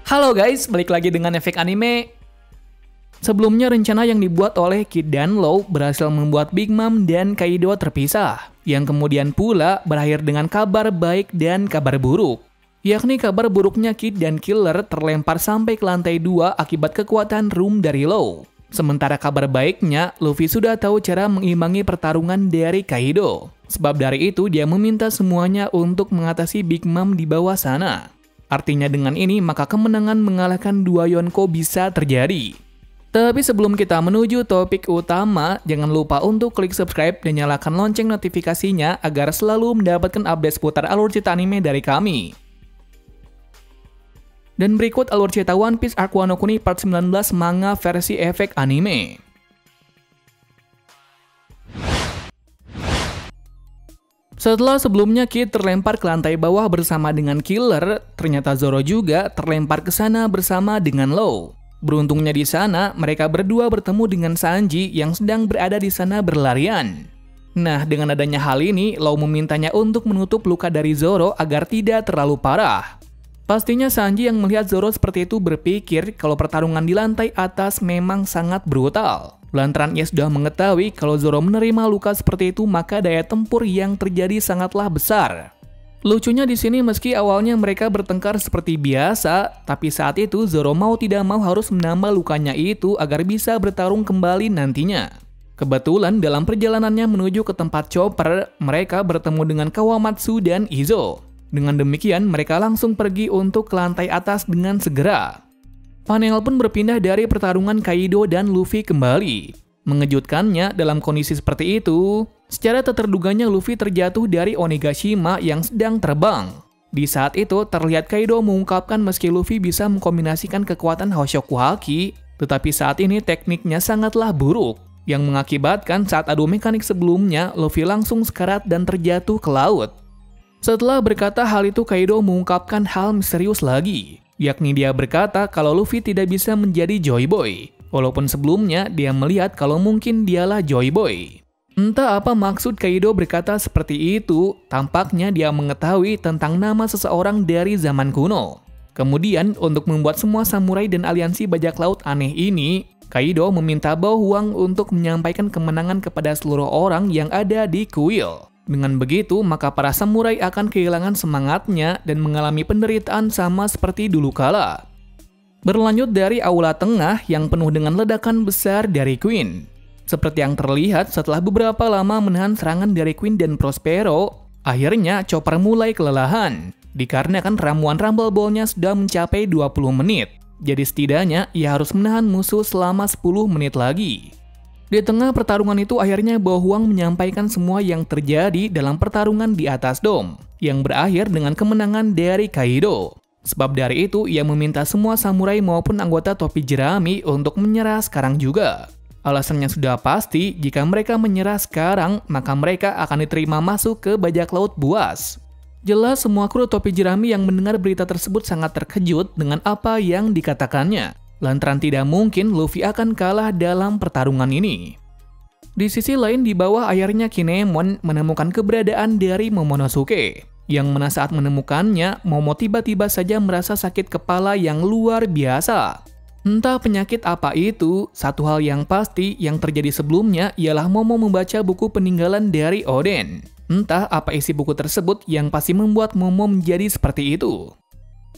Halo guys, balik lagi dengan Efek Anime. Sebelumnya rencana yang dibuat oleh Kid dan Law berhasil membuat Big Mom dan Kaido terpisah, yang kemudian pula berakhir dengan kabar baik dan kabar buruk. Yakni kabar buruknya Kid dan Killer terlempar sampai ke lantai 2 akibat kekuatan Room dari Law. Sementara kabar baiknya, Luffy sudah tahu cara mengimbangi pertarungan dari Kaido. Sebab dari itu dia meminta semuanya untuk mengatasi Big Mom di bawah sana. Artinya dengan ini maka kemenangan mengalahkan dua Yonko bisa terjadi. Tapi sebelum kita menuju topik utama, jangan lupa untuk klik subscribe dan nyalakan lonceng notifikasinya agar selalu mendapatkan update seputar alur cerita anime dari kami. Dan berikut alur cerita One Piece Arc Wano Kuni Part 19 manga versi Efek Anime. Setelah sebelumnya Kid terlempar ke lantai bawah bersama dengan Killer, ternyata Zoro juga terlempar ke sana bersama dengan Law. Beruntungnya di sana, mereka berdua bertemu dengan Sanji yang sedang berada di sana berlarian. Nah, dengan adanya hal ini, Law memintanya untuk menutup luka dari Zoro agar tidak terlalu parah. Pastinya Sanji yang melihat Zoro seperti itu berpikir kalau pertarungan di lantai atas memang sangat brutal. Lantaran ia sudah mengetahui kalau Zoro menerima luka seperti itu, maka daya tempur yang terjadi sangatlah besar. Lucunya di sini meski awalnya mereka bertengkar seperti biasa, tapi saat itu Zoro mau tidak mau harus menambah lukanya itu agar bisa bertarung kembali nantinya. Kebetulan dalam perjalanannya menuju ke tempat chopper, mereka bertemu dengan Kawamatsu dan Izo. Dengan demikian mereka langsung pergi untuk ke lantai atas dengan segera. Panel pun berpindah dari pertarungan Kaido dan Luffy kembali. Mengejutkannya dalam kondisi seperti itu, secara tak terduganya Luffy terjatuh dari Onigashima yang sedang terbang. Di saat itu terlihat Kaido mengungkapkan meski Luffy bisa mengkombinasikan kekuatan Hoshoku Haki, tetapi saat ini tekniknya sangatlah buruk, yang mengakibatkan saat adu mekanik sebelumnya Luffy langsung sekarat dan terjatuh ke laut. Setelah berkata hal itu, Kaido mengungkapkan hal misterius lagi. Yakni dia berkata kalau Luffy tidak bisa menjadi Joy Boy, walaupun sebelumnya dia melihat kalau mungkin dialah Joy Boy. Entah apa maksud Kaido berkata seperti itu, tampaknya dia mengetahui tentang nama seseorang dari zaman kuno. Kemudian untuk membuat semua samurai dan aliansi bajak laut aneh ini, Kaido meminta Bao Huang untuk menyampaikan kemenangan kepada seluruh orang yang ada di kuil. Dengan begitu, maka para samurai akan kehilangan semangatnya dan mengalami penderitaan sama seperti dulu kala. Berlanjut dari aula tengah yang penuh dengan ledakan besar dari Queen. Seperti yang terlihat setelah beberapa lama menahan serangan dari Queen dan Prospero, akhirnya Chopper mulai kelelahan. Dikarenakan ramuan Rumble Ball-nya sudah mencapai 20 menit. Jadi setidaknya ia harus menahan musuh selama 10 menit lagi. Di tengah pertarungan itu akhirnya Bao Huang menyampaikan semua yang terjadi dalam pertarungan di atas dom, yang berakhir dengan kemenangan dari Kaido. Sebab dari itu ia meminta semua samurai maupun anggota topi jerami untuk menyerah sekarang juga. Alasannya sudah pasti, jika mereka menyerah sekarang maka mereka akan diterima masuk ke bajak laut buas. Jelas semua kru topi jerami yang mendengar berita tersebut sangat terkejut dengan apa yang dikatakannya. Lantaran tidak mungkin Luffy akan kalah dalam pertarungan ini. Di sisi lain di bawah airnya Kinemon menemukan keberadaan dari Momonosuke. Yang mana saat menemukannya, Momo tiba-tiba saja merasa sakit kepala yang luar biasa. Entah penyakit apa itu, satu hal yang pasti yang terjadi sebelumnya ialah Momo membaca buku peninggalan dari Oden. Entah apa isi buku tersebut yang pasti membuat Momo menjadi seperti itu.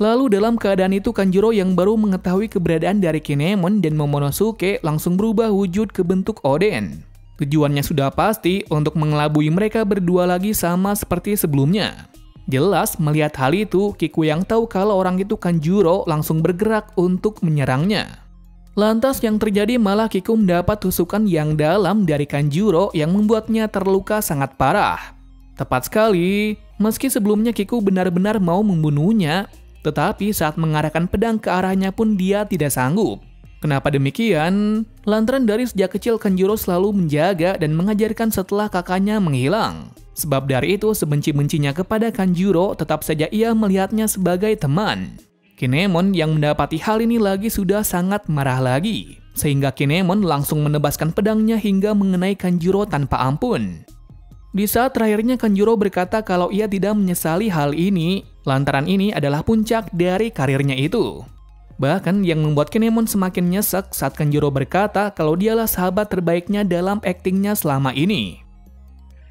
Lalu dalam keadaan itu Kanjuro yang baru mengetahui keberadaan dari Kinemon dan Momonosuke langsung berubah wujud ke bentuk Oden. Tujuannya sudah pasti untuk mengelabui mereka berdua lagi sama seperti sebelumnya. Jelas melihat hal itu, Kiku yang tahu kalau orang itu Kanjuro langsung bergerak untuk menyerangnya. Lantas yang terjadi malah Kiku mendapat tusukan yang dalam dari Kanjuro yang membuatnya terluka sangat parah. Tepat sekali, meski sebelumnya Kiku benar-benar mau membunuhnya, tetapi saat mengarahkan pedang ke arahnya pun dia tidak sanggup. Kenapa demikian? Lantaran dari sejak kecil Kanjuro selalu menjaga dan mengajarkan setelah kakaknya menghilang. Sebab dari itu sebenci-bencinya kepada Kanjuro tetap saja ia melihatnya sebagai teman. Kinemon yang mendapati hal ini lagi sudah sangat marah lagi. Sehingga Kinemon langsung menebaskan pedangnya hingga mengenai Kanjuro tanpa ampun. Di saat terakhirnya Kanjuro berkata kalau ia tidak menyesali hal ini, lantaran ini adalah puncak dari karirnya itu. Bahkan yang membuat Kinemon semakin nyesek saat Kanjuro berkata kalau dialah sahabat terbaiknya dalam aktingnya selama ini.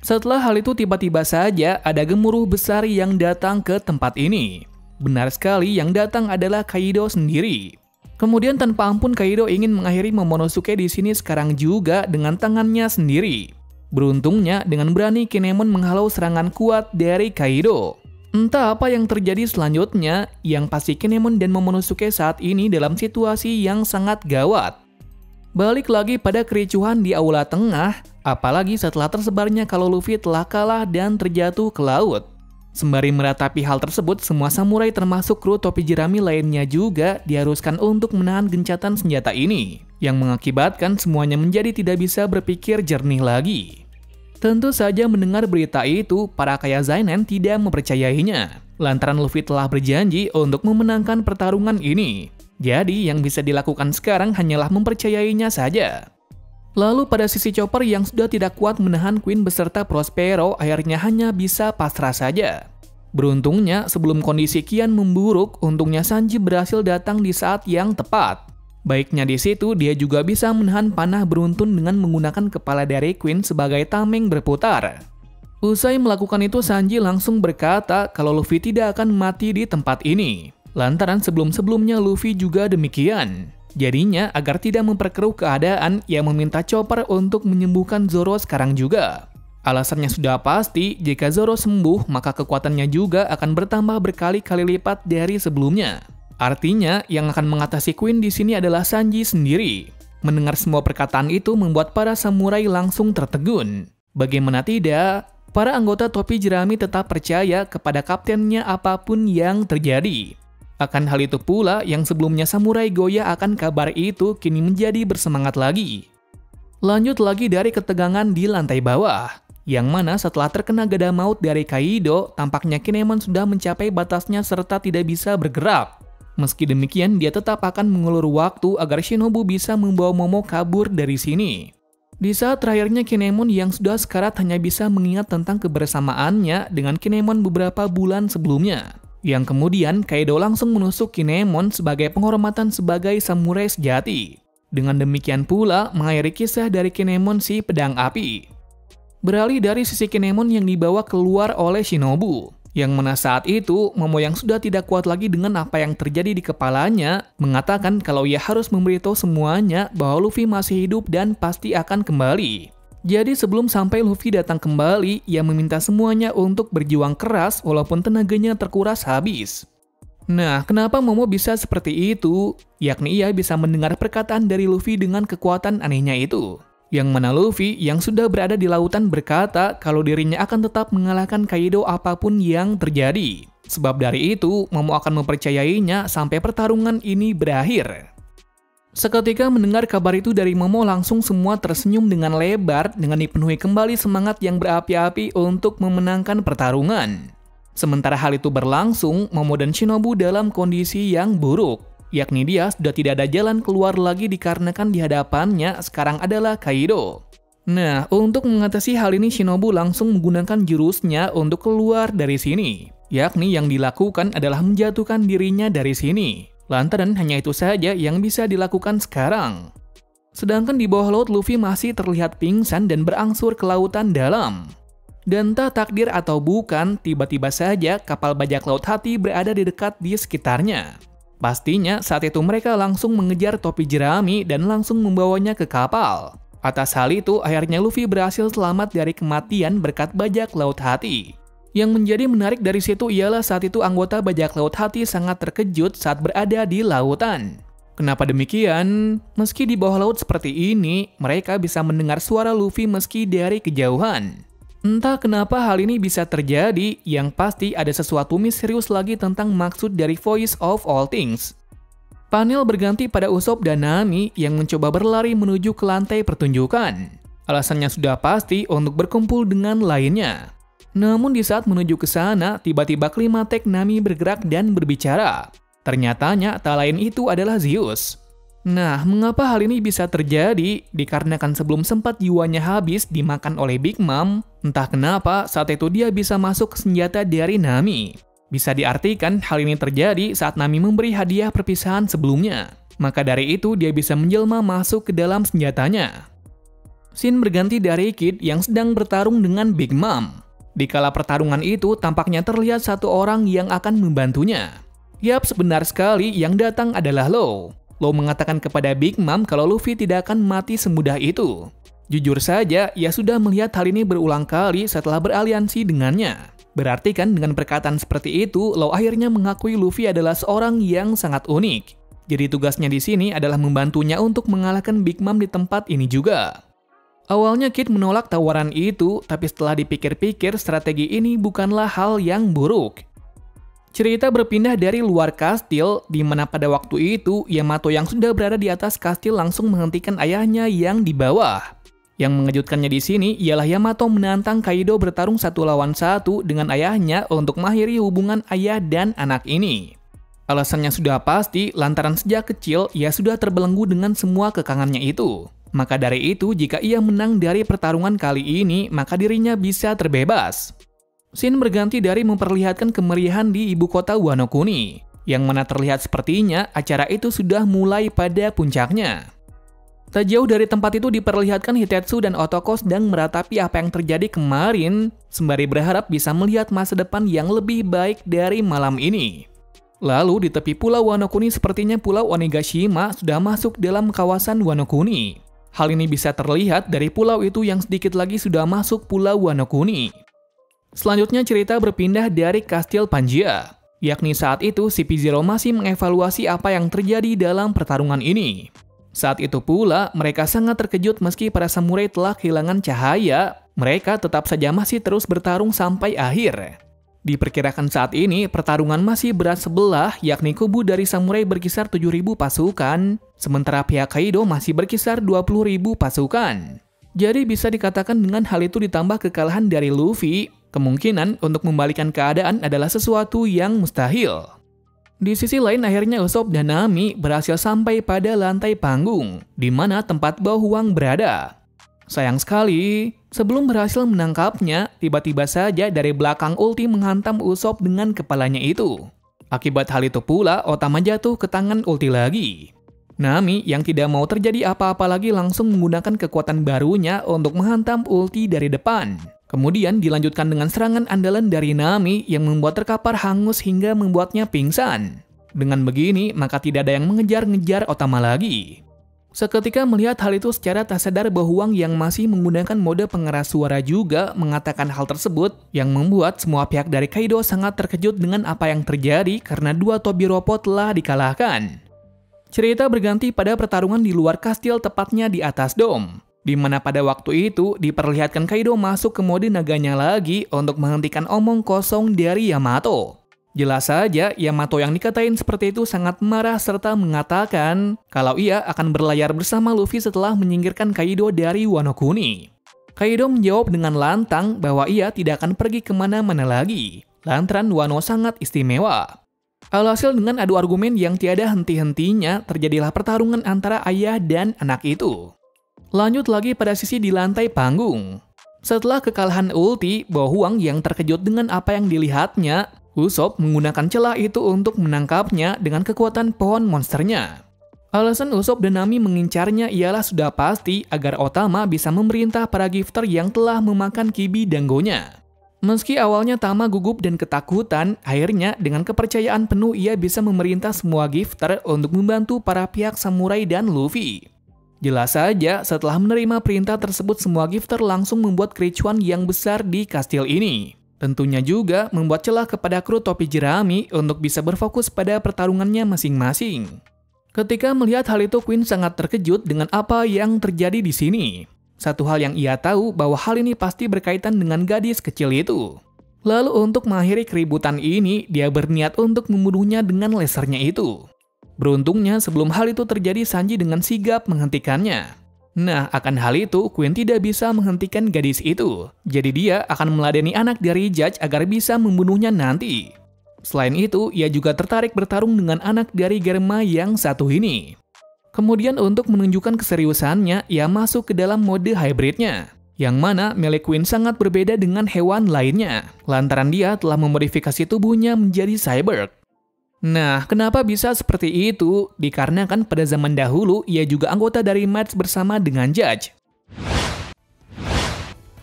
Setelah hal itu tiba-tiba saja ada gemuruh besar yang datang ke tempat ini. Benar sekali yang datang adalah Kaido sendiri. Kemudian tanpa ampun Kaido ingin mengakhiri Momonosuke di sini sekarang juga dengan tangannya sendiri. Beruntungnya dengan berani Kinemon menghalau serangan kuat dari Kaido. Entah apa yang terjadi selanjutnya, yang pasti Kinemon dan Momonosuke saat ini dalam situasi yang sangat gawat. Balik lagi pada kericuhan di aula tengah, apalagi setelah tersebarnya kalau Luffy telah kalah dan terjatuh ke laut. Sembari meratapi hal tersebut, semua samurai termasuk kru topi jerami lainnya juga diharuskan untuk menahan gencatan senjata ini, yang mengakibatkan semuanya menjadi tidak bisa berpikir jernih lagi. Tentu saja mendengar berita itu, para kaya Zainen tidak mempercayainya, lantaran Luffy telah berjanji untuk memenangkan pertarungan ini. Jadi yang bisa dilakukan sekarang hanyalah mempercayainya saja. Lalu pada sisi Chopper yang sudah tidak kuat menahan Queen beserta Prospero akhirnya hanya bisa pasrah saja. Beruntungnya sebelum kondisi kian memburuk, untungnya Sanji berhasil datang di saat yang tepat. Baiknya di situ dia juga bisa menahan panah beruntun dengan menggunakan kepala dari Queen sebagai tameng berputar. Usai melakukan itu Sanji langsung berkata kalau Luffy tidak akan mati di tempat ini. Lantaran sebelum-sebelumnya Luffy juga demikian. Jadinya agar tidak memperkeruh keadaan, ia meminta Chopper untuk menyembuhkan Zoro sekarang juga. Alasannya sudah pasti, jika Zoro sembuh maka kekuatannya juga akan bertambah berkali-kali lipat dari sebelumnya. Artinya, yang akan mengatasi Queen di sini adalah Sanji sendiri. Mendengar semua perkataan itu membuat para samurai langsung tertegun. Bagaimana tidak, para anggota topi jerami tetap percaya kepada kaptennya apapun yang terjadi. Akan hal itu pula yang sebelumnya samurai goyah akan kabar itu kini menjadi bersemangat lagi. Lanjut lagi dari ketegangan di lantai bawah, yang mana setelah terkena gada maut dari Kaido, tampaknya Kinemon sudah mencapai batasnya serta tidak bisa bergerak. Meski demikian, dia tetap akan mengulur waktu agar Shinobu bisa membawa Momo kabur dari sini. Di saat terakhirnya Kinemon yang sudah sekarat hanya bisa mengingat tentang kebersamaannya dengan Kinemon beberapa bulan sebelumnya. Yang kemudian Kaido langsung menusuk Kinemon sebagai penghormatan sebagai samurai sejati. Dengan demikian pula mengakhiri kisah dari Kinemon si pedang api. Beralih dari sisi Kinemon yang dibawa keluar oleh Shinobu. Yang mana saat itu, Momo yang sudah tidak kuat lagi dengan apa yang terjadi di kepalanya, mengatakan kalau ia harus memberitahu semuanya bahwa Luffy masih hidup dan pasti akan kembali. Jadi sebelum sampai Luffy datang kembali, ia meminta semuanya untuk berjuang keras walaupun tenaganya terkuras habis. Nah, kenapa Momo bisa seperti itu? Yakni ia bisa mendengar perkataan dari Luffy dengan kekuatan anehnya itu. Yang mana Luffy yang sudah berada di lautan berkata kalau dirinya akan tetap mengalahkan Kaido apapun yang terjadi. Sebab dari itu, Momo akan mempercayainya sampai pertarungan ini berakhir. Seketika mendengar kabar itu dari Momo langsung semua tersenyum dengan lebar dengan dipenuhi kembali semangat yang berapi-api untuk memenangkan pertarungan. Sementara hal itu berlangsung, Momo dan Shinobu dalam kondisi yang buruk. Yakni dia sudah tidak ada jalan keluar lagi dikarenakan di hadapannya sekarang adalah Kaido. Nah, untuk mengatasi hal ini Shinobu langsung menggunakan jurusnya untuk keluar dari sini. Yakni yang dilakukan adalah menjatuhkan dirinya dari sini. Lantaran hanya itu saja yang bisa dilakukan sekarang. Sedangkan di bawah laut Luffy masih terlihat pingsan dan berangsur ke lautan dalam. Dan tak takdir atau bukan, tiba-tiba saja kapal bajak laut hati berada di dekat di sekitarnya. Pastinya saat itu mereka langsung mengejar topi jerami dan langsung membawanya ke kapal. Atas hal itu akhirnya Luffy berhasil selamat dari kematian berkat bajak laut hati. Yang menjadi menarik dari situ ialah saat itu anggota bajak laut hati sangat terkejut saat berada di lautan. Kenapa demikian? Meski di bawah laut seperti ini, mereka bisa mendengar suara Luffy meski dari kejauhan. Entah kenapa hal ini bisa terjadi, yang pasti ada sesuatu misterius lagi tentang maksud dari Voice of All Things. Panel berganti pada Usopp dan Nami yang mencoba berlari menuju ke lantai pertunjukan. Alasannya sudah pasti untuk berkumpul dengan lainnya. Namun di saat menuju ke sana, tiba-tiba Klimatek Nami bergerak dan berbicara. Ternyatanya tak lain itu adalah Zeus. Nah, mengapa hal ini bisa terjadi? Dikarenakan sebelum sempat jiwanya habis dimakan oleh Big Mom, entah kenapa saat itu dia bisa masuk ke senjata dari Nami. Bisa diartikan hal ini terjadi saat Nami memberi hadiah perpisahan sebelumnya. Maka dari itu dia bisa menjelma masuk ke dalam senjatanya. Scene berganti dari Kid yang sedang bertarung dengan Big Mom. Di kala pertarungan itu tampaknya terlihat satu orang yang akan membantunya. Yap, sebenar sekali yang datang adalah Law. Law mengatakan kepada Big Mom kalau Luffy tidak akan mati semudah itu. Jujur saja, ia sudah melihat hal ini berulang kali setelah beraliansi dengannya. Berarti kan dengan perkataan seperti itu, Law akhirnya mengakui Luffy adalah seorang yang sangat unik. Jadi tugasnya di sini adalah membantunya untuk mengalahkan Big Mom di tempat ini juga. Awalnya Kid menolak tawaran itu, tapi setelah dipikir-pikir strategi ini bukanlah hal yang buruk. Cerita berpindah dari luar kastil, di mana pada waktu itu Yamato yang sudah berada di atas kastil langsung menghentikan ayahnya yang di bawah. Yang mengejutkannya di sini ialah Yamato menantang Kaido bertarung 1 lawan 1 dengan ayahnya untuk mengakhiri hubungan ayah dan anak ini. Alasannya sudah pasti lantaran sejak kecil ia sudah terbelenggu dengan semua kekangannya itu. Maka dari itu jika ia menang dari pertarungan kali ini maka dirinya bisa terbebas. Scene berganti dari memperlihatkan kemeriahan di ibu kota Wano Kuni, yang mana terlihat sepertinya acara itu sudah mulai pada puncaknya. Tak jauh dari tempat itu diperlihatkan Hitetsu dan Otoko sedang meratapi apa yang terjadi kemarin, sembari berharap bisa melihat masa depan yang lebih baik dari malam ini. Lalu di tepi pulau Wano Kuni sepertinya pulau Onigashima sudah masuk dalam kawasan Wano Kuni. Hal ini bisa terlihat dari pulau itu yang sedikit lagi sudah masuk pulau Wano Kuni. Selanjutnya cerita berpindah dari Kastil Panjia, yakni saat itu CP0 masih mengevaluasi apa yang terjadi dalam pertarungan ini. Saat itu pula, mereka sangat terkejut meski para samurai telah kehilangan cahaya, mereka tetap saja masih terus bertarung sampai akhir. Diperkirakan saat ini, pertarungan masih berat sebelah, yakni kubu dari samurai berkisar 7.000 pasukan, sementara pihak Kaido masih berkisar 20.000 pasukan. Jadi bisa dikatakan dengan hal itu ditambah kekalahan dari Luffy, kemungkinan untuk membalikan keadaan adalah sesuatu yang mustahil. Di sisi lain akhirnya Usopp dan Nami berhasil sampai pada lantai panggung, di mana tempat Bao Huang berada. Sayang sekali, sebelum berhasil menangkapnya, tiba-tiba saja dari belakang ulti menghantam Usopp dengan kepalanya itu. Akibat hal itu pula, Otama jatuh ke tangan ulti lagi. Nami yang tidak mau terjadi apa-apa lagi langsung menggunakan kekuatan barunya untuk menghantam ulti dari depan. Kemudian dilanjutkan dengan serangan andalan dari Nami yang membuat terkapar hangus hingga membuatnya pingsan. Dengan begini, maka tidak ada yang mengejar-ngejar Otama lagi. Seketika melihat hal itu secara tak sadar Bao Huang yang masih menggunakan mode pengeras suara juga mengatakan hal tersebut yang membuat semua pihak dari Kaido sangat terkejut dengan apa yang terjadi karena 2 Tobiropo telah dikalahkan. Cerita berganti pada pertarungan di luar kastil tepatnya di atas dom. Di mana pada waktu itu diperlihatkan Kaido masuk ke mode naganya lagi untuk menghentikan omong kosong dari Yamato. Jelas saja Yamato yang dikatain seperti itu sangat marah serta mengatakan kalau ia akan berlayar bersama Luffy setelah menyingkirkan Kaido dari Wano Kuni. Kaido menjawab dengan lantang bahwa ia tidak akan pergi kemana-mana lagi, lantaran Wano sangat istimewa. Alhasil dengan adu argumen yang tiada henti-hentinya terjadilah pertarungan antara ayah dan anak itu. Lanjut lagi pada sisi di lantai panggung. Setelah kekalahan ulti, Bao Huang yang terkejut dengan apa yang dilihatnya, Usopp menggunakan celah itu untuk menangkapnya dengan kekuatan pohon monsternya. Alasan Usopp dan Nami mengincarnya ialah sudah pasti agar Otama bisa memerintah para gifter yang telah memakan Kibi Dangonya. Meski awalnya Tama gugup dan ketakutan, akhirnya dengan kepercayaan penuh ia bisa memerintah semua gifter untuk membantu para pihak samurai dan Luffy. Jelas saja, setelah menerima perintah tersebut semua gifter langsung membuat kericuan yang besar di kastil ini. Tentunya juga membuat celah kepada kru topi jerami untuk bisa berfokus pada pertarungannya masing-masing. Ketika melihat hal itu, Queen sangat terkejut dengan apa yang terjadi di sini. Satu hal yang ia tahu bahwa hal ini pasti berkaitan dengan gadis kecil itu. Lalu untuk mengakhiri keributan ini, dia berniat untuk membunuhnya dengan lasernya itu. Beruntungnya sebelum hal itu terjadi Sanji dengan sigap menghentikannya. Nah, akan hal itu Queen tidak bisa menghentikan gadis itu. Jadi dia akan meladeni anak dari Judge agar bisa membunuhnya nanti. Selain itu, ia juga tertarik bertarung dengan anak dari Germa yang satu ini. Kemudian untuk menunjukkan keseriusannya, ia masuk ke dalam mode hybridnya, Yang mana Melee Queen sangat berbeda dengan hewan lainnya, lantaran dia telah memodifikasi tubuhnya menjadi cyborg. Nah, kenapa bisa seperti itu? Dikarenakan pada zaman dahulu, ia juga anggota dari match bersama dengan Judge.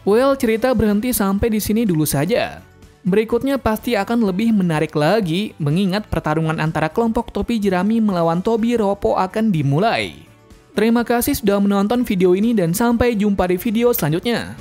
Well, cerita berhenti sampai di sini dulu saja. Berikutnya pasti akan lebih menarik lagi, mengingat pertarungan antara kelompok topi jerami melawan Tobi Roppo akan dimulai. Terima kasih sudah menonton video ini dan sampai jumpa di video selanjutnya.